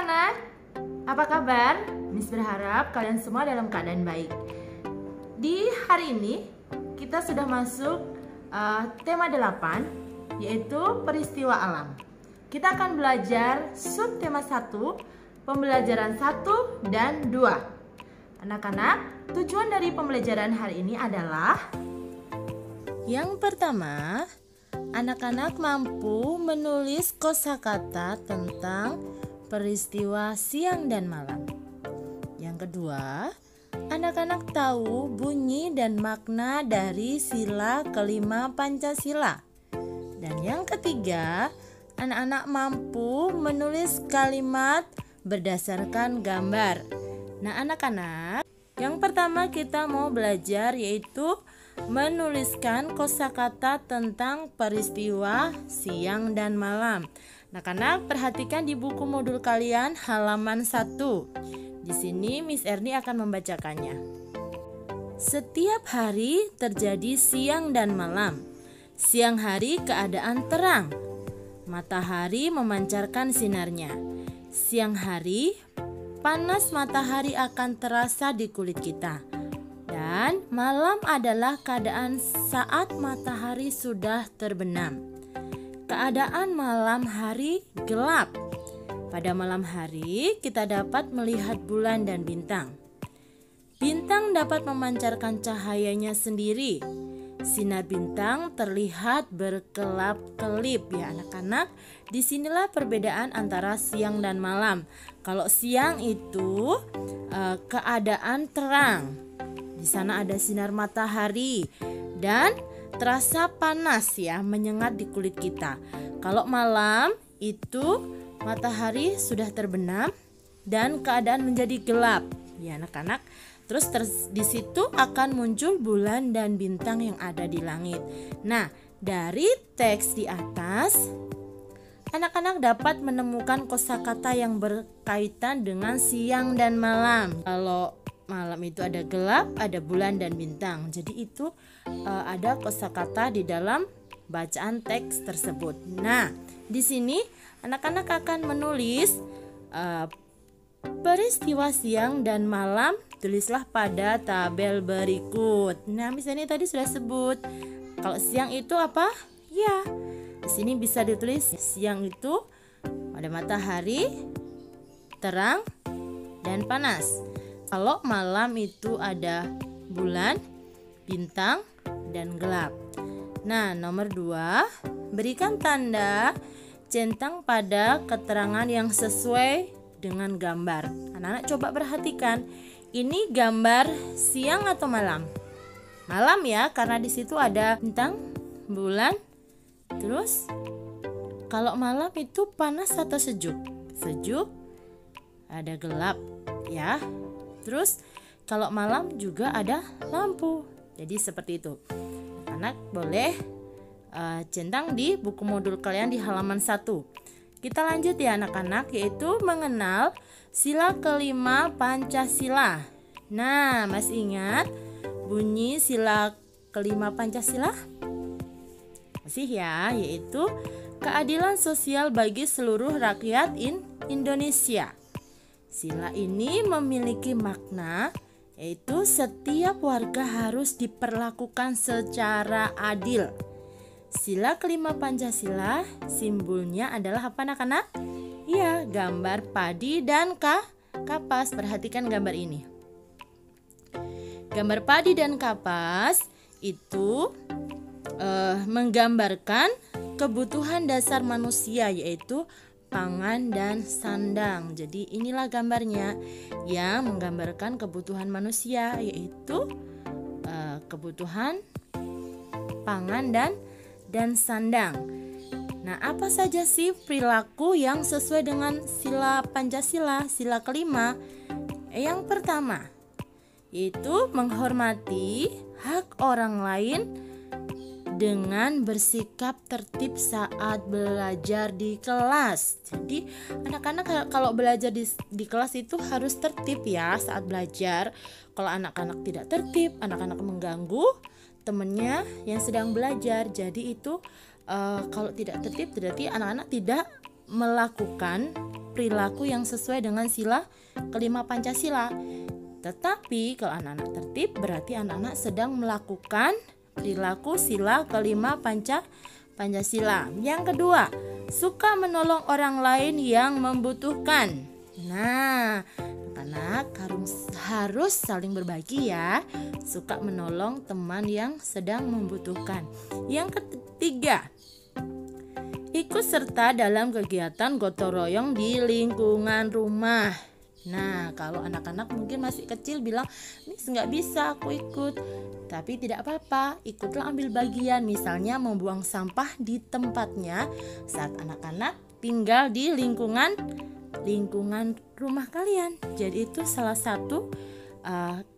anak-anak, apa kabar? Miss berharap kalian semua dalam keadaan baik. Di hari ini kita sudah masuk tema 8, yaitu peristiwa alam. Kita akan belajar subtema 1, pembelajaran 1 dan 2. Anak-anak, tujuan dari pembelajaran hari ini adalah yang pertama, anak-anak mampu menulis kosakata tentang peristiwa siang dan malam. Yang kedua, anak-anak tahu bunyi dan makna dari sila kelima Pancasila. Dan yang ketiga, anak-anak mampu menulis kalimat berdasarkan gambar. Nah, anak-anak, yang pertama kita mau belajar yaitu menuliskan kosakata tentang peristiwa siang dan malam. Anak-anak, perhatikan di buku modul kalian halaman 1. Di sini Miss Erni akan membacakannya. Setiap hari terjadi siang dan malam. Siang hari keadaan terang. Matahari memancarkan sinarnya. Siang hari, panas matahari akan terasa di kulit kita. Dan malam adalah keadaan saat matahari sudah terbenam. Keadaan malam hari gelap. Pada malam hari kita dapat melihat bulan dan bintang. Bintang dapat memancarkan cahayanya sendiri. Sinar bintang terlihat berkelap-kelip ya anak-anak. Disinilah perbedaan antara siang dan malam. Kalau siang itu keadaan terang. Di sana ada sinar matahari dan terasa panas ya, menyengat di kulit kita. Kalau malam itu matahari sudah terbenam dan keadaan menjadi gelap ya anak-anak. Terus di situ akan muncul bulan dan bintang yang ada di langit. Nah, dari teks di atas anak-anak dapat menemukan kosakata yang berkaitan dengan siang dan malam. Kalau malam itu ada gelap, ada bulan dan bintang. Jadi itu ada kosakata di dalam bacaan teks tersebut. Nah, di sini anak-anak akan menulis peristiwa siang dan malam. Tulislah pada tabel berikut. Nah, misalnya tadi sudah sebut. Kalau siang itu apa? Ya, di sini bisa ditulis siang itu ada matahari, terang, dan panas. Kalau malam itu ada bulan, bintang, dan gelap. Nah, nomor 2, berikan tanda centang pada keterangan yang sesuai dengan gambar. Anak-anak coba perhatikan, ini gambar siang atau malam? Malam ya, karena di situ ada bintang, bulan. Terus, kalau malam itu panas atau sejuk? Sejuk, ada gelap ya. Terus kalau malam juga ada lampu. Jadi seperti itu. Anak boleh centang di buku modul kalian di halaman 1. Kita lanjut ya anak-anak, yaitu mengenal sila kelima Pancasila. Nah, masih ingat bunyi sila kelima Pancasila? Masih ya, yaitu keadilan sosial bagi seluruh rakyat Indonesia. Sila ini memiliki makna, yaitu setiap warga harus diperlakukan secara adil. Sila kelima Pancasila, simbolnya adalah apa anak-anak? Iya, gambar padi dan kapas. Perhatikan gambar ini. Gambar padi dan kapas itu menggambarkan kebutuhan dasar manusia, yaitu pangan dan sandang. Jadi inilah gambarnya yang menggambarkan kebutuhan manusia, yaitu kebutuhan pangan dan sandang. Nah, apa saja sih perilaku yang sesuai dengan sila Pancasila, sila kelima? Yang pertama, yaitu menghormati hak orang lain dengan bersikap tertib saat belajar di kelas. Jadi anak-anak kalau belajar di kelas itu harus tertib ya saat belajar. Kalau anak-anak tidak tertib, anak-anak mengganggu temannya yang sedang belajar. Jadi itu kalau tidak tertib berarti anak-anak tidak melakukan perilaku yang sesuai dengan sila kelima Pancasila. Tetapi kalau anak-anak tertib berarti anak-anak sedang melakukan perilaku sila kelima Pancasila. Yang kedua, suka menolong orang lain yang membutuhkan. Nah, anak-anak harus saling berbagi ya. Suka menolong teman yang sedang membutuhkan. Yang ketiga, ikut serta dalam kegiatan gotong royong di lingkungan rumah. Nah, kalau anak-anak mungkin masih kecil bilang, "Miss, nggak bisa aku ikut." Tapi tidak apa-apa, ikutlah ambil bagian. Misalnya membuang sampah di tempatnya saat anak-anak tinggal di lingkungan rumah kalian. Jadi itu salah satu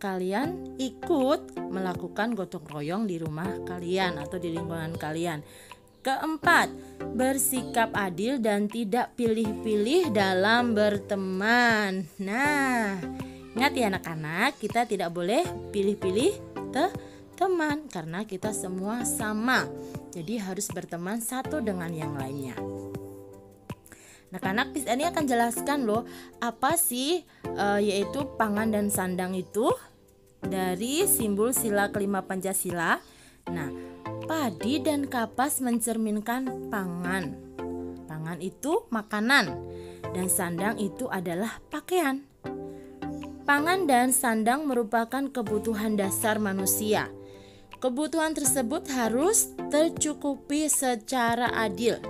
kalian ikut melakukan gotong royong di rumah kalian atau di lingkungan kalian. Keempat, bersikap adil dan tidak pilih-pilih dalam berteman. Nah, ingat ya anak-anak, kita tidak boleh pilih-pilih teman karena kita semua sama. Jadi harus berteman satu dengan yang lainnya. Anak-anak, ini akan jelaskan loh apa sih yaitu pangan dan sandang itu dari simbol sila kelima Pancasila. Nah, padi dan kapas mencerminkan pangan. Pangan itu makanan dan sandang itu adalah pakaian. Pangan dan sandang merupakan kebutuhan dasar manusia. Kebutuhan tersebut harus tercukupi secara adil.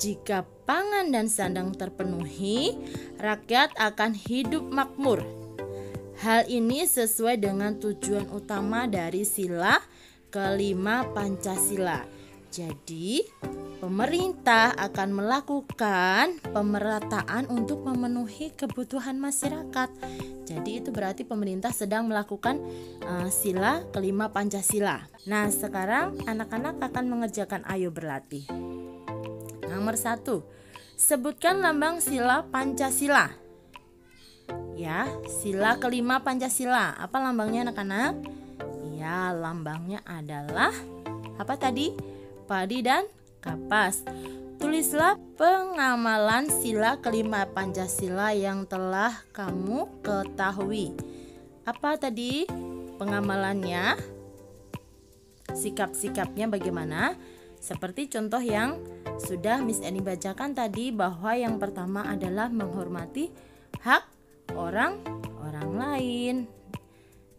Jika pangan dan sandang terpenuhi, rakyat akan hidup makmur. Hal ini sesuai dengan tujuan utama dari sila kelima Pancasila. Jadi, pemerintah akan melakukan pemerataan untuk memenuhi kebutuhan masyarakat. Jadi itu berarti pemerintah sedang melakukan sila kelima Pancasila. Nah, sekarang anak-anak akan mengerjakan ayo berlatih. Nomor 1, sebutkan lambang sila Pancasila. Ya, sila kelima Pancasila. Apa lambangnya anak-anak? Ya, lambangnya adalah apa tadi? Padi dan kapas. Tulislah pengamalan sila kelima Pancasila yang telah kamu ketahui. Apa tadi pengamalannya? Sikap-sikapnya bagaimana? Seperti contoh yang sudah Miss Eni bacakan tadi, bahwa yang pertama adalah menghormati hak orang lain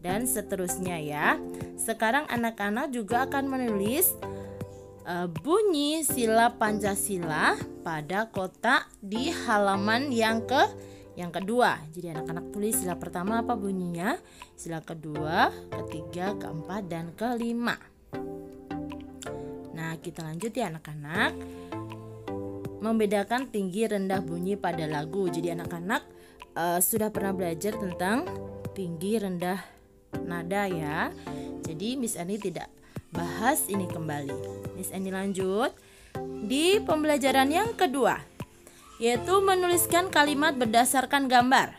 dan seterusnya ya. Sekarang anak-anak juga akan menulis bunyi sila Pancasila pada kotak di halaman yang kedua. Jadi anak-anak tulis sila pertama apa bunyinya, sila kedua, ketiga, keempat, dan kelima. Nah, kita lanjut ya anak-anak. Membedakan tinggi rendah bunyi pada lagu. Jadi anak-anak sudah pernah belajar tentang tinggi rendah nada ya. Jadi Miss Eni tidak bahas ini kembali. Miss Eni lanjut di pembelajaran yang kedua, yaitu menuliskan kalimat berdasarkan gambar.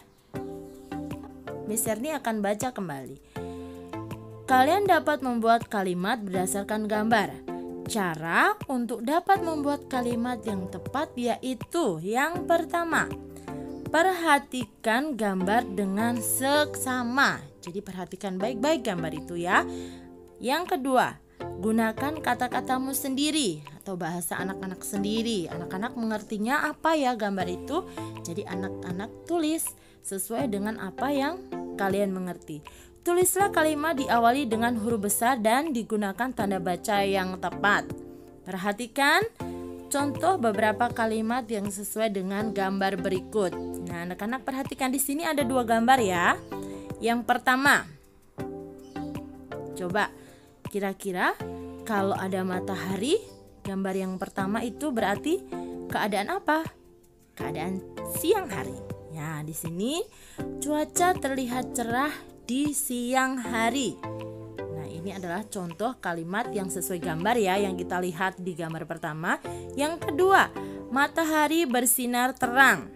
Miss Eni akan baca kembali. Kalian dapat membuat kalimat berdasarkan gambar. Cara untuk dapat membuat kalimat yang tepat yaitu yang pertama, perhatikan gambar dengan seksama. Jadi perhatikan baik-baik gambar itu ya. Yang kedua, gunakan kata-katamu sendiri atau bahasa anak-anak sendiri. Anak-anak mengertinya apa ya gambar itu. Jadi anak-anak tulis sesuai dengan apa yang kalian mengerti. Tulislah kalimat diawali dengan huruf besar dan digunakan tanda baca yang tepat. Perhatikan contoh beberapa kalimat yang sesuai dengan gambar berikut. Nah, anak-anak perhatikan di sini ada 2 gambar ya. Yang pertama, coba kira-kira kalau ada matahari, gambar yang pertama itu berarti keadaan apa? Keadaan siang hari. Ya, di sini cuaca terlihat cerah di siang hari. Nah, ini adalah contoh kalimat yang sesuai gambar ya, yang kita lihat di gambar pertama. Yang kedua, matahari bersinar terang.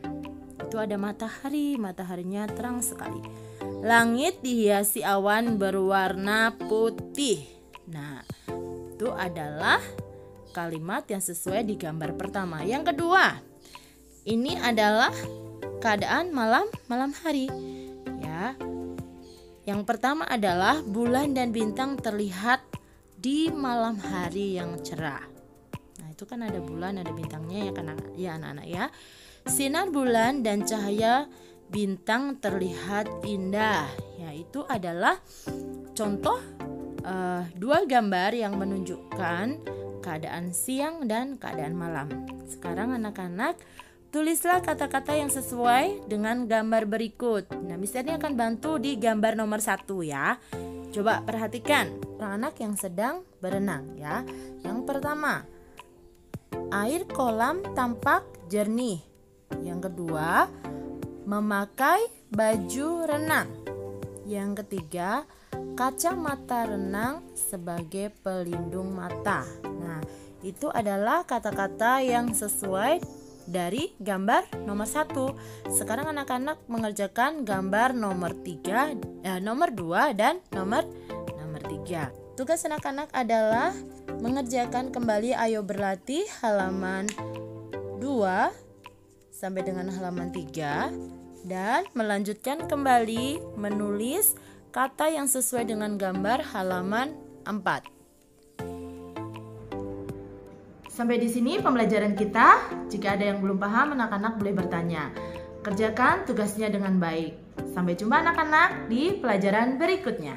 Itu ada matahari, mataharinya terang sekali. Langit dihiasi awan berwarna putih. Nah, itu adalah kalimat yang sesuai di gambar pertama. Yang kedua, ini adalah keadaan malam hari ya. Yang pertama adalah bulan dan bintang terlihat di malam hari yang cerah. Nah, itu kan ada bulan, ada bintangnya ya anak-anak ya. Sinar bulan dan cahaya bintang terlihat indah. Ya, itu adalah contoh dua gambar yang menunjukkan keadaan siang dan keadaan malam. Sekarang anak-anak tulislah kata-kata yang sesuai dengan gambar berikut. Nah, Mister ini akan bantu di gambar nomor 1 ya. Coba perhatikan anak-anak yang sedang berenang ya. Yang pertama, air kolam tampak jernih. Yang kedua, memakai baju renang. Yang ketiga, kacamata renang sebagai pelindung mata. Nah, itu adalah kata-kata yang sesuai dari gambar nomor 1. Sekarang anak-anak mengerjakan gambar nomor 2 dan nomor 3. Tugas anak-anak adalah mengerjakan kembali Ayo Berlatih halaman 2 sampai dengan halaman 3 dan melanjutkan kembali menulis kata yang sesuai dengan gambar halaman 4. Sampai di sini pembelajaran kita. Jika ada yang belum paham, anak-anak boleh bertanya. Kerjakan tugasnya dengan baik. Sampai jumpa anak-anak di pelajaran berikutnya.